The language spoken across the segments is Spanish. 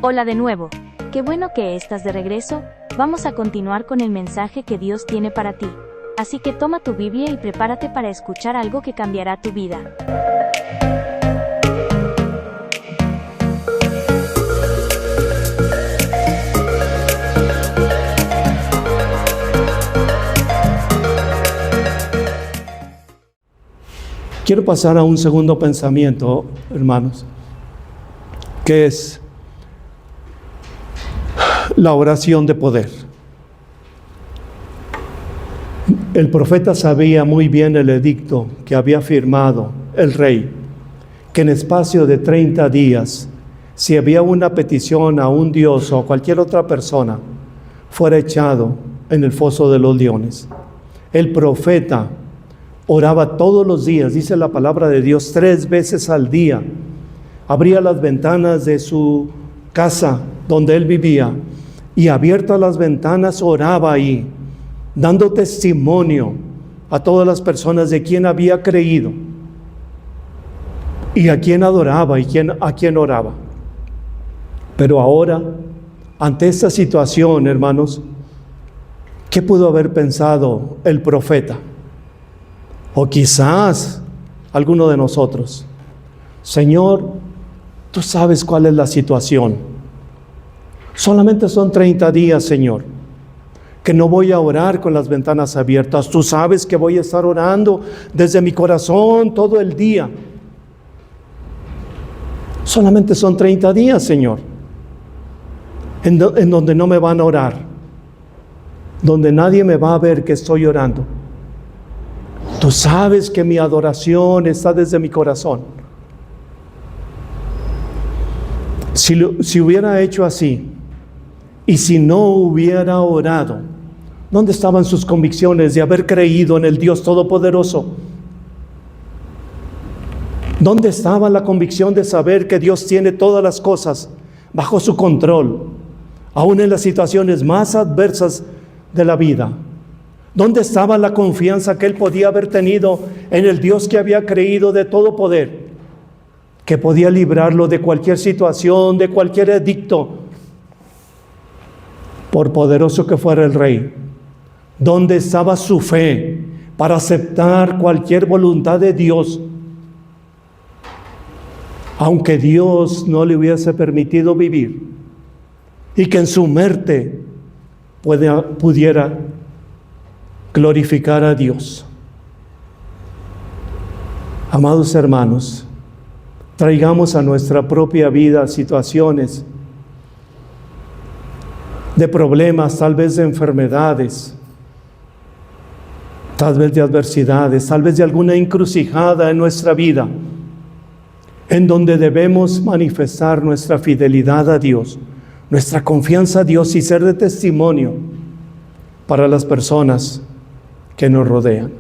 Hola de nuevo. Qué bueno que estás de regreso. Vamos a continuar con el mensaje que Dios tiene para ti. Así que toma tu Biblia y prepárate para escuchar algo que cambiará tu vida. Quiero pasar a un segundo pensamiento, hermanos, que es la oración de poder. El profeta sabía muy bien el edicto que había firmado el rey, que en espacio de 30 días, si había una petición a un dios o a cualquier otra persona, fuera echado en el foso de los leones. El profeta oraba todos los días, dice la palabra de Dios, 3 veces al día. Abría las ventanas de su casa donde él vivía y abiertas las ventanas oraba ahí, dando testimonio a todas las personas de quién había creído y a quién adoraba y a quién oraba. Pero ahora, ante esta situación, hermanos, ¿qué pudo haber pensado el profeta? O quizás alguno de nosotros. Señor, tú sabes cuál es la situación. Solamente son 30 días, Señor, que no voy a orar con las ventanas abiertas. Tú sabes que voy a estar orando desde mi corazón todo el día. Solamente son 30 días, Señor, en donde no me van a orar, donde nadie me va a ver que estoy orando. Tú sabes que mi adoración está desde mi corazón. Si hubiera hecho así, y si no hubiera orado, ¿dónde estaban sus convicciones de haber creído en el Dios Todopoderoso? ¿Dónde estaba la convicción de saber que Dios tiene todas las cosas bajo su control, aún en las situaciones más adversas de la vida? ¿Dónde estaba la confianza que él podía haber tenido en el Dios que había creído de todo poder, que podía librarlo de cualquier situación, de cualquier edicto, por poderoso que fuera el rey? ¿Dónde estaba su fe para aceptar cualquier voluntad de Dios, aunque Dios no le hubiese permitido vivir, y que en su muerte pudiera glorificar a Dios? Amados hermanos, traigamos a nuestra propia vida situaciones de problemas, tal vez de enfermedades, tal vez de adversidades, tal vez de alguna encrucijada en nuestra vida, en donde debemos manifestar nuestra fidelidad a Dios, nuestra confianza a Dios y ser de testimonio para las personas que nos rodean.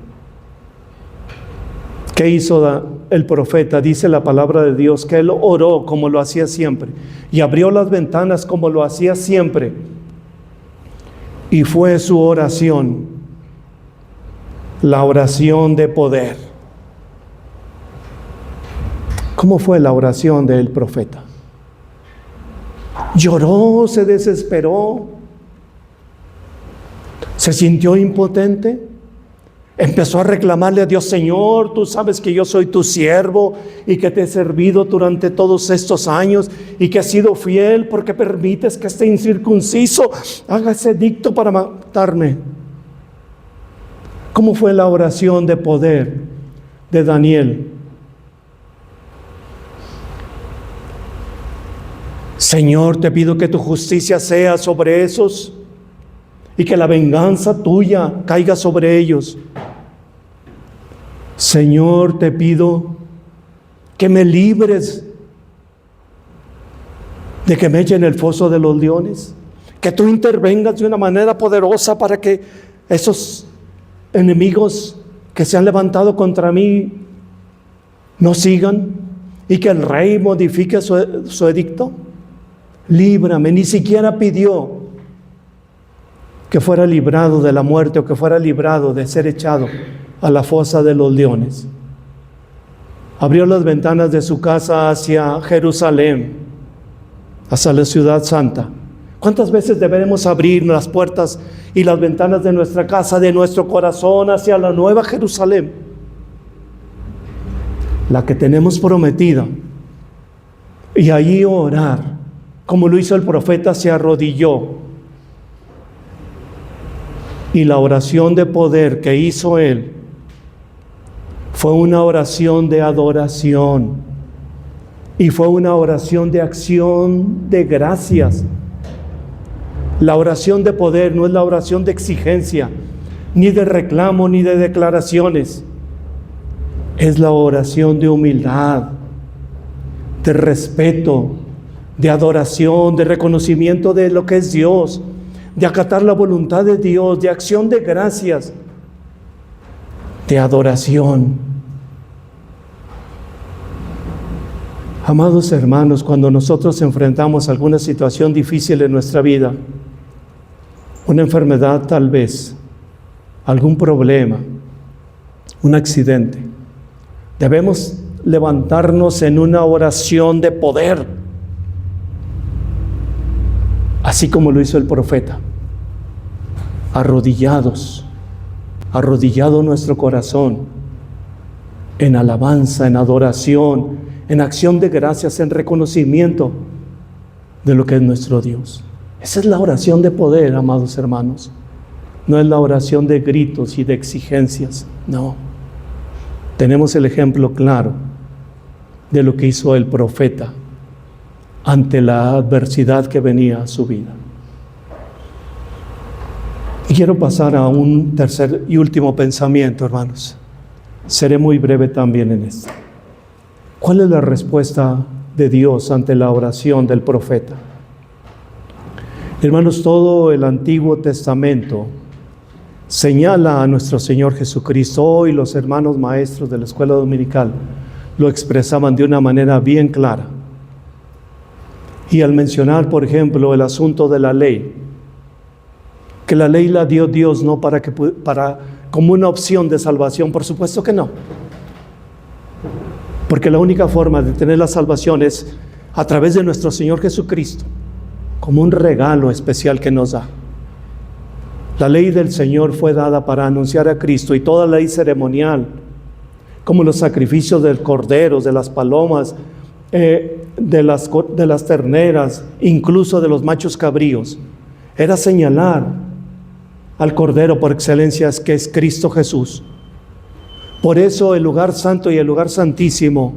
¿Qué hizo el profeta? Dice la palabra de Dios que él oró como lo hacía siempre y abrió las ventanas como lo hacía siempre, y fue su oración la oración de poder. ¿Cómo fue la oración del profeta? Lloró, se desesperó, se sintió impotente, empezó a reclamarle a Dios: Señor, tú sabes que yo soy tu siervo y que te he servido durante todos estos años y que he sido fiel, porque permites que este incircunciso haga ese edicto para matarme. ¿Cómo fue la oración de poder de Daniel? Señor, te pido que tu justicia sea sobre esos y que la venganza tuya caiga sobre ellos. Señor, te pido que me libres de que me echen en el foso de los leones, que tú intervengas de una manera poderosa para que esos enemigos que se han levantado contra mí no sigan, y que el rey modifique su edicto. Líbrame. Ni siquiera pidió que fuera librado de la muerte o que fuera librado de ser echado a la fosa de los leones. Abrió las ventanas de su casa hacia Jerusalén, hacia la ciudad santa. ¿Cuántas veces deberemos abrir las puertas y las ventanas de nuestra casa, de nuestro corazón, hacia la nueva Jerusalén? La que tenemos prometida. Y allí orar, como lo hizo el profeta, se arrodilló. Y la oración de poder que hizo él fue una oración de adoración. Y fue una oración de acción de gracias. La oración de poder no es la oración de exigencia, ni de reclamo, ni de declaraciones. Es la oración de humildad, de respeto, de adoración, de reconocimiento de lo que es Dios, de acatar la voluntad de Dios, de acción de gracias, de adoración. Amados hermanos, cuando nosotros enfrentamos alguna situación difícil en nuestra vida, una enfermedad tal vez, algún problema, un accidente, debemos levantarnos en una oración de poder, así como lo hizo el profeta, arrodillados, arrodillado nuestro corazón, en alabanza, en adoración, en acción de gracias, en reconocimiento de lo que es nuestro Dios. Esa es la oración de poder, amados hermanos. No es la oración de gritos y de exigencias, no. Tenemos el ejemplo claro de lo que hizo el profeta ante la adversidad que venía a su vida. Y quiero pasar a un tercer y último pensamiento, hermanos. Seré muy breve también en esto. ¿Cuál es la respuesta de Dios ante la oración del profeta? Hermanos, todo el Antiguo Testamento señala a nuestro Señor Jesucristo. Hoy los hermanos maestros de la escuela dominical lo expresaban de una manera bien clara. Y al mencionar, por ejemplo, el asunto de la ley, que la ley la dio Dios no como una opción de salvación, por supuesto que no. Porque la única forma de tener la salvación es a través de nuestro Señor Jesucristo, como un regalo especial que nos da. La ley del Señor fue dada para anunciar a Cristo, y toda ley ceremonial, como los sacrificios del cordero, de las palomas, de las terneras, incluso de los machos cabríos, era señalar al Cordero por excelencia, que es Cristo Jesús. Por eso el lugar santo y el lugar santísimo,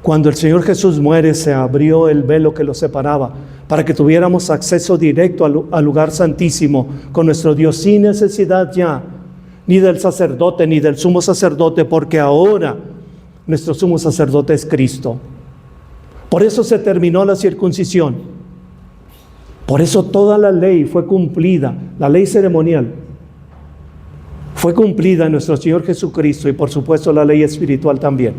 cuando el Señor Jesús muere, se abrió el velo que lo separaba para que tuviéramos acceso directo al lugar santísimo con nuestro Dios, sin necesidad ya ni del sacerdote ni del sumo sacerdote, porque ahora nuestro sumo sacerdote es Cristo. Por eso se terminó la circuncisión. Por eso toda la ley fue cumplida, la ley ceremonial fue cumplida en nuestro Señor Jesucristo, y por supuesto la ley espiritual también.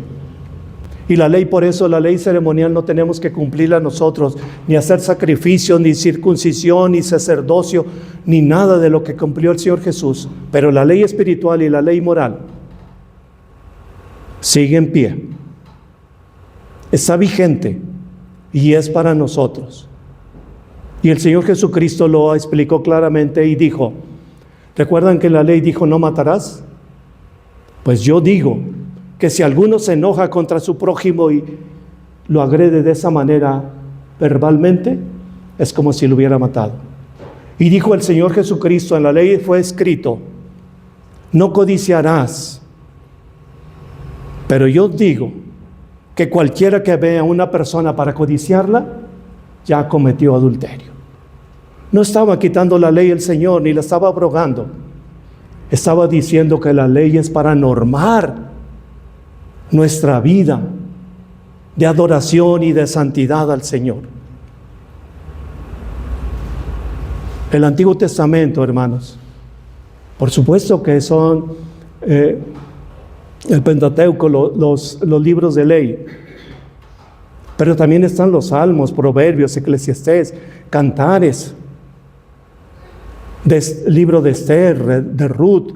Y la ley, por eso la ley ceremonial no tenemos que cumplirla nosotros, ni hacer sacrificios, ni circuncisión, ni sacerdocio, ni nada de lo que cumplió el Señor Jesús. Pero la ley espiritual y la ley moral sigue en pie, está vigente y es para nosotros. Y el Señor Jesucristo lo explicó claramente y dijo, ¿recuerdan que la ley dijo no matarás? Pues yo digo que si alguno se enoja contra su prójimo y lo agrede de esa manera verbalmente, es como si lo hubiera matado. Y dijo el Señor Jesucristo, en la ley fue escrito, no codiciarás. Pero yo digo que cualquiera que vea a una persona para codiciarla, ya cometió adulterio. No estaba quitando la ley el Señor, ni la estaba abrogando. Estaba diciendo que la ley es para normar nuestra vida de adoración y de santidad al Señor. El Antiguo Testamento, hermanos, por supuesto que son el Pentateuco, los libros de ley, pero también están los Salmos, Proverbios, Eclesiastés, Cantares, libro de Esther, de Ruth,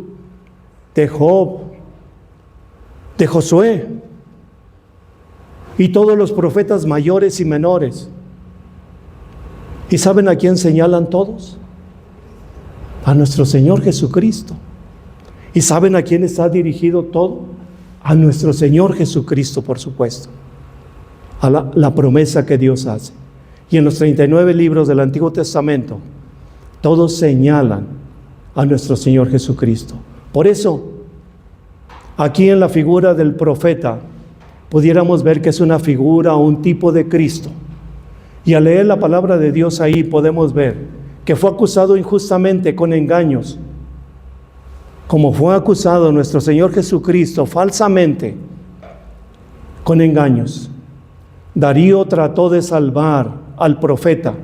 de Job, de Josué, y todos los profetas mayores y menores. ¿Y saben a quién señalan todos? A nuestro Señor Jesucristo. ¿Y saben a quién está dirigido todo? A nuestro Señor Jesucristo, por supuesto. A la promesa que Dios hace. Y en los 39 libros del Antiguo Testamento, todos señalan a nuestro Señor Jesucristo. Por eso, aquí en la figura del profeta, pudiéramos ver que es una figura o un tipo de Cristo. Y al leer la palabra de Dios ahí podemos ver que fue acusado injustamente con engaños, como fue acusado nuestro Señor Jesucristo falsamente con engaños. Darío trató de salvar al profeta.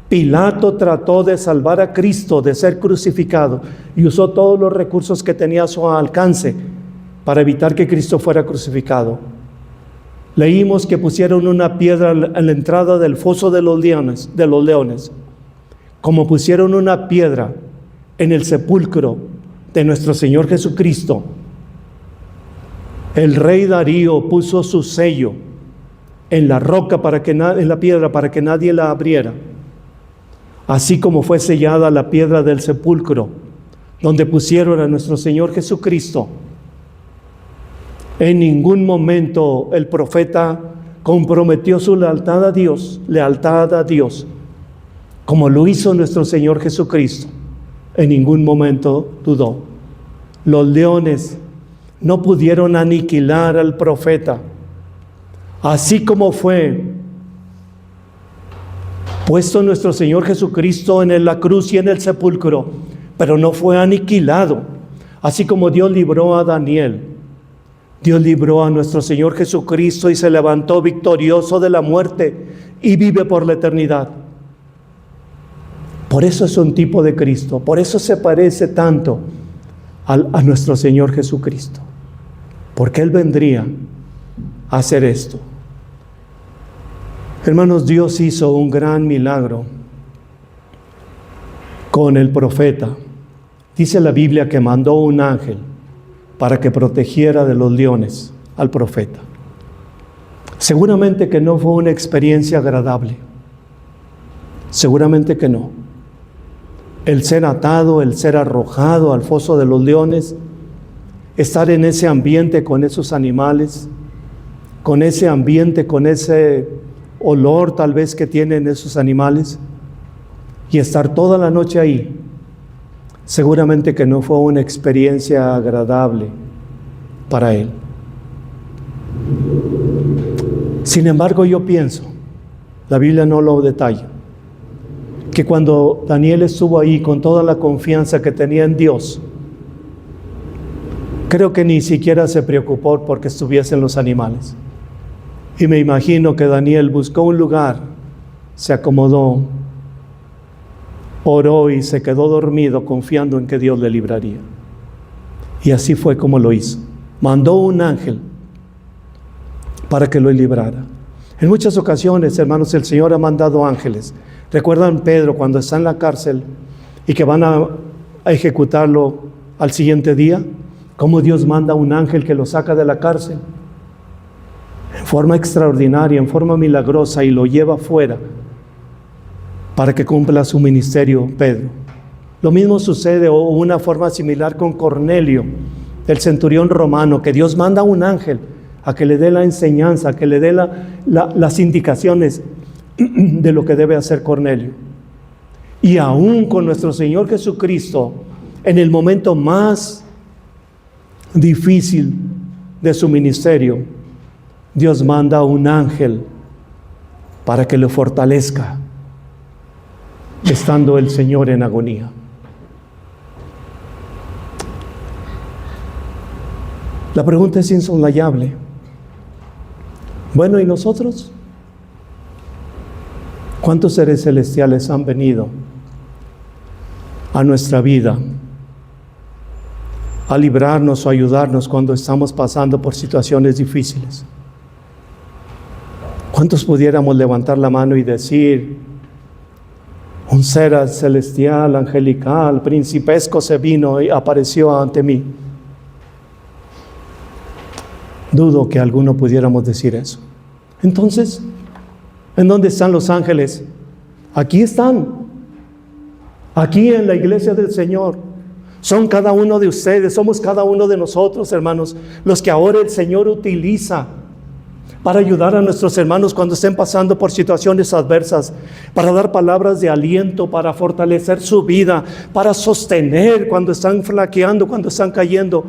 Pilato trató de salvar a Cristo de ser crucificado y usó todos los recursos que tenía a su alcance para evitar que Cristo fuera crucificado. Leímos que pusieron una piedra en la entrada del foso de los leones, como pusieron una piedra en el sepulcro de nuestro Señor Jesucristo. El rey Darío puso su sello en la roca en la piedra para que nadie la abriera, así como fue sellada la piedra del sepulcro donde pusieron a nuestro Señor Jesucristo. En ningún momento el profeta comprometió su lealtad a Dios, como lo hizo nuestro Señor Jesucristo. En ningún momento dudó. Los leones no pudieron aniquilar al profeta, así como fue puesto nuestro Señor Jesucristo en la cruz y en el sepulcro, pero no fue aniquilado. Así como Dios libró a Daniel, Dios libró a nuestro Señor Jesucristo y se levantó victorioso de la muerte y vive por la eternidad. Por eso es un tipo de Cristo, por eso se parece tanto a nuestro Señor Jesucristo, porque Él vendría a hacer esto. Hermanos, Dios hizo un gran milagro con el profeta. Dice la Biblia que mandó un ángel para que protegiera de los leones al profeta. Seguramente que no fue una experiencia agradable. Seguramente que no. El ser atado, el ser arrojado al foso de los leones, estar en ese ambiente con esos animales, con ese ambiente, con ese olor tal vez que tienen esos animales, y estar toda la noche ahí, seguramente que no fue una experiencia agradable para él. Sin embargo, yo pienso, la Biblia no lo detalla, que cuando Daniel estuvo ahí con toda la confianza que tenía en Dios, creo que ni siquiera se preocupó porque estuviesen los animales. Y me imagino que Daniel buscó un lugar, se acomodó, oró y se quedó dormido confiando en que Dios le libraría. Y así fue como lo hizo. Mandó un ángel para que lo librara. En muchas ocasiones, hermanos, el Señor ha mandado ángeles. ¿Recuerdan Pedro cuando está en la cárcel y que van a ejecutarlo al siguiente día? ¿Cómo Dios manda un ángel que lo saca de la cárcel? En forma extraordinaria, en forma milagrosa, y lo lleva fuera para que cumpla su ministerio Pedro. Lo mismo sucede, o una forma similar, con Cornelio, el centurión romano, que Dios manda un ángel a que le dé la enseñanza, a que le dé las indicaciones de lo que debe hacer Cornelio. Y aún con nuestro Señor Jesucristo, en el momento más difícil de su ministerio, Dios manda un ángel para que lo fortalezca, estando el Señor en agonía. La pregunta es insoslayable. Bueno, ¿y nosotros? ¿Cuántos seres celestiales han venido a nuestra vida a librarnos o ayudarnos cuando estamos pasando por situaciones difíciles? ¿Cuántos pudiéramos levantar la mano y decir: un ser celestial, angelical, principesco se vino y apareció ante mí? Dudo que alguno pudiéramos decir eso. Entonces, ¿en dónde están los ángeles? Aquí están, aquí en la iglesia del Señor. Son cada uno de ustedes, somos cada uno de nosotros, hermanos, los que ahora el Señor utiliza para ayudar a nuestros hermanos cuando estén pasando por situaciones adversas, para dar palabras de aliento, para fortalecer su vida, para sostener cuando están flaqueando, cuando están cayendo,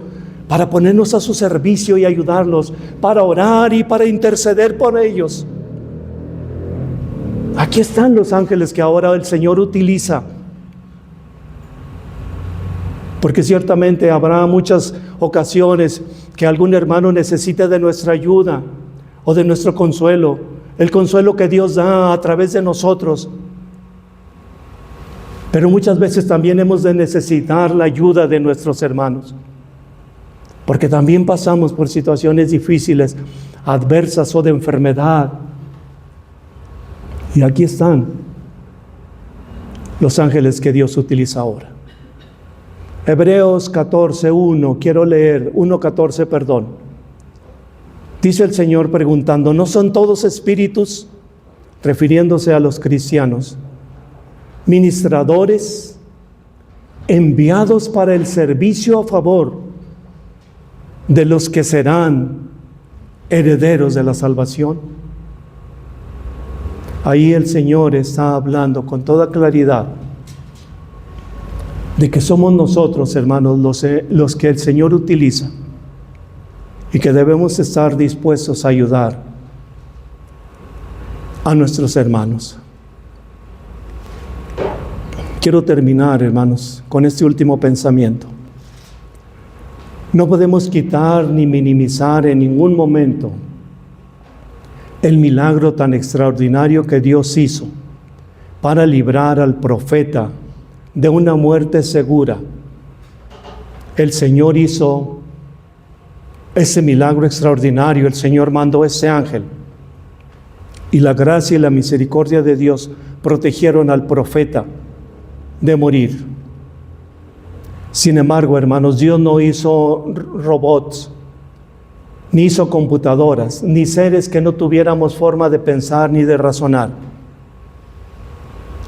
para ponernos a su servicio y ayudarlos, para orar y para interceder por ellos. Aquí están los ángeles que ahora el Señor utiliza. Porque ciertamente habrá muchas ocasiones que algún hermano necesite de nuestra ayuda o de nuestro consuelo, el consuelo que Dios da a través de nosotros. Pero muchas veces también hemos de necesitar la ayuda de nuestros hermanos, porque también pasamos por situaciones difíciles, adversas o de enfermedad. Y aquí están los ángeles que Dios utiliza ahora. Hebreos 14:1, quiero leer, 1:14, perdón. Dice el Señor preguntando, ¿no son todos espíritus, refiriéndose a los cristianos, ministradores, enviados para el servicio a favor de los que serán herederos de la salvación? Ahí el Señor está hablando con toda claridad de que somos nosotros, hermanos, los que el Señor utiliza y que debemos estar dispuestos a ayudar a nuestros hermanos. Quiero terminar, hermanos, con este último pensamiento. No podemos quitar ni minimizar en ningún momento el milagro tan extraordinario que Dios hizo para librar al profeta de una muerte segura. El Señor hizo ese milagro extraordinario, el Señor mandó ese ángel, y la gracia y la misericordia de Dios protegieron al profeta de morir. Sin embargo, hermanos, Dios no hizo robots, ni hizo computadoras, ni seres que no tuviéramos forma de pensar, ni de razonar,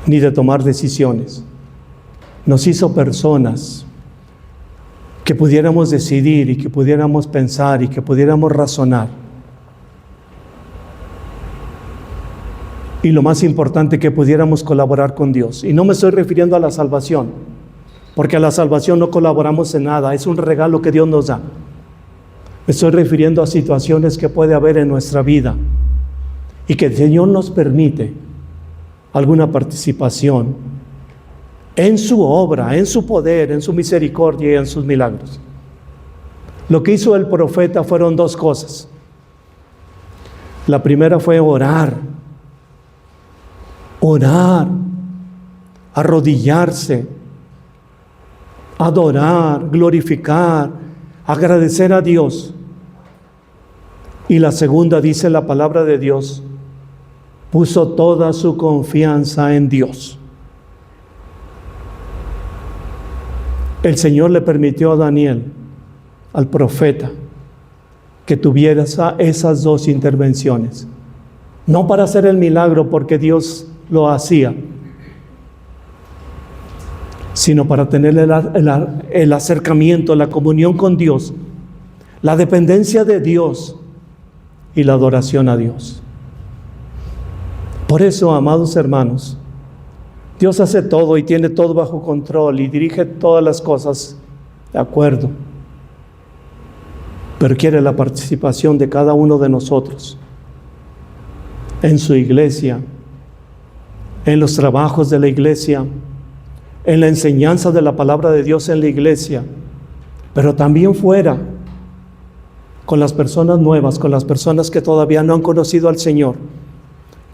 ni de tomar decisiones. Nos hizo personas que pudiéramos decidir y que pudiéramos pensar y que pudiéramos razonar. Y lo más importante, que pudiéramos colaborar con Dios. Y no me estoy refiriendo a la salvación, porque a la salvación no colaboramos en nada, es un regalo que Dios nos da. Me estoy refiriendo a situaciones que puede haber en nuestra vida y que el Señor nos permite alguna participación en su obra, en su poder, en su misericordia y en sus milagros. Lo que hizo el profeta fueron dos cosas. La primera fue orar, arrodillarse, adorar, glorificar, agradecer a Dios. Y la segunda, dice la palabra de Dios, puso toda su confianza en Dios. El Señor le permitió a Daniel, al profeta, que tuviera esas dos intervenciones. No para hacer el milagro porque Dios lo hacía, sino para tener el acercamiento, la comunión con Dios, la dependencia de Dios y la adoración a Dios. Por eso, amados hermanos, Dios hace todo y tiene todo bajo control y dirige todas las cosas de acuerdo. Pero quiere la participación de cada uno de nosotros en su iglesia, en los trabajos de la iglesia, en la enseñanza de la palabra de Dios en la iglesia, pero también fuera, con las personas nuevas, con las personas que todavía no han conocido al Señor,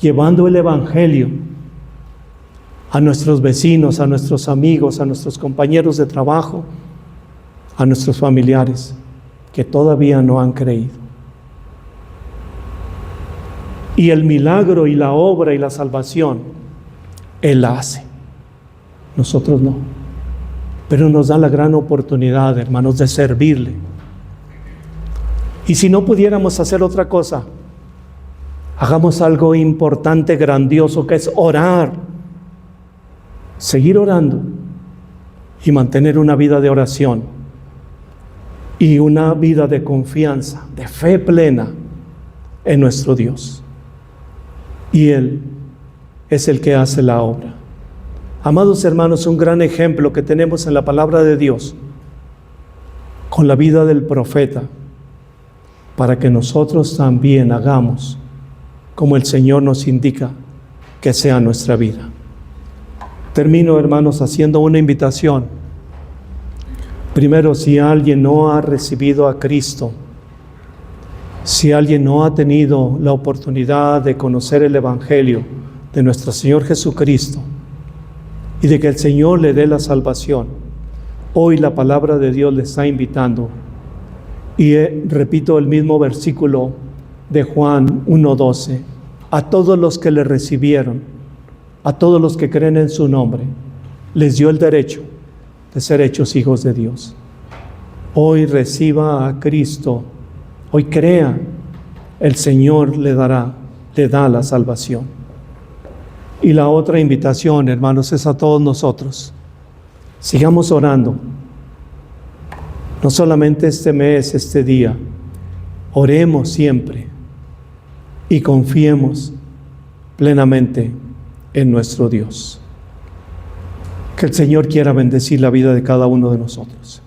llevando el evangelio a nuestros vecinos, a nuestros amigos, a nuestros compañeros de trabajo, a nuestros familiares que todavía no han creído. Y el milagro y la obra y la salvación, Él la hace. Nosotros no. Pero nos da la gran oportunidad, hermanos, de servirle. Y si no pudiéramos hacer otra cosa, Hagamos algo importante, grandioso, que es orar. Seguir orando y mantener una vida de oración y una vida de confianza, de fe plena en nuestro Dios. Y Él es el que hace la obra. Amados hermanos, un gran ejemplo que tenemos en la palabra de Dios con la vida del profeta, para que nosotros también hagamos como el Señor nos indica que sea nuestra vida. Termino, hermanos, haciendo una invitación. Primero, si alguien no ha recibido a Cristo, si alguien no ha tenido la oportunidad de conocer el Evangelio de nuestro Señor Jesucristo y de que el Señor le dé la salvación, hoy la palabra de Dios le está invitando. Y repito el mismo versículo de Juan 1:12. A todos los que le recibieron, a todos los que creen en su nombre, les dio el derecho de ser hechos hijos de Dios. Hoy reciba a Cristo, hoy crea, el Señor le da la salvación. Y la otra invitación, hermanos, es a todos nosotros. Sigamos orando. No solamente este mes, este día. Oremos siempre y confiemos plenamente en nuestro Dios. Que el Señor quiera bendecir la vida de cada uno de nosotros.